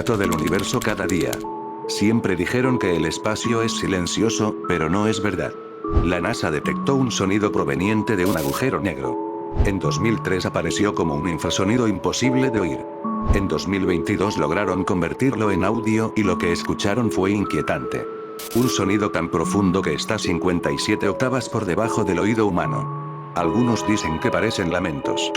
dato del universo cada día. Siempre dijeron que el espacio es silencioso, pero no es verdad. La NASA detectó un sonido proveniente de un agujero negro. En 2003 apareció como un infrasonido imposible de oír. En 2022 lograron convertirlo en audio y lo que escucharon fue inquietante. Un sonido tan profundo que está 57 octavas por debajo del oído humano. Algunos dicen que parecen lamentos.